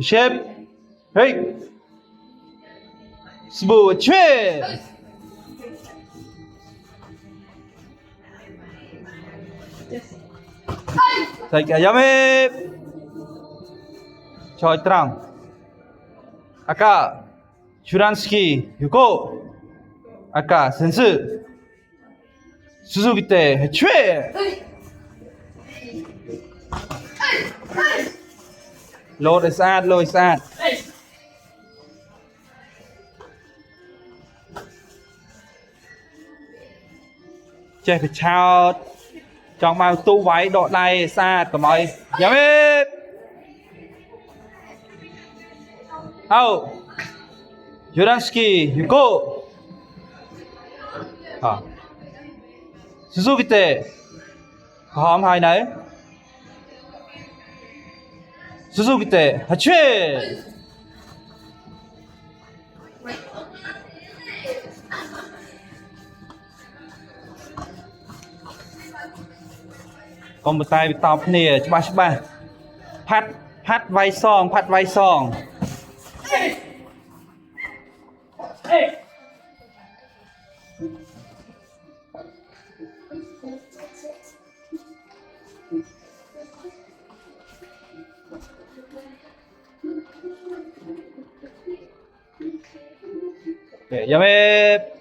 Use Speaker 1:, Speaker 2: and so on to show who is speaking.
Speaker 1: Shape. Hey. Smooth trip. Take a yummy. Choi Trang. Aka. Shuransky. Yuko. Aka. Sensu. Suzuki te. Trip. Load is ad. Load is ad. Chơi phải chào chọn vào tu váy độ này xa của mọi giảm hết oh Yoranski Yuko Suzuki te hòm hai nấy Suzuki te hachue còn một tay bị tọc nè cho ba phát vai song để giảm hết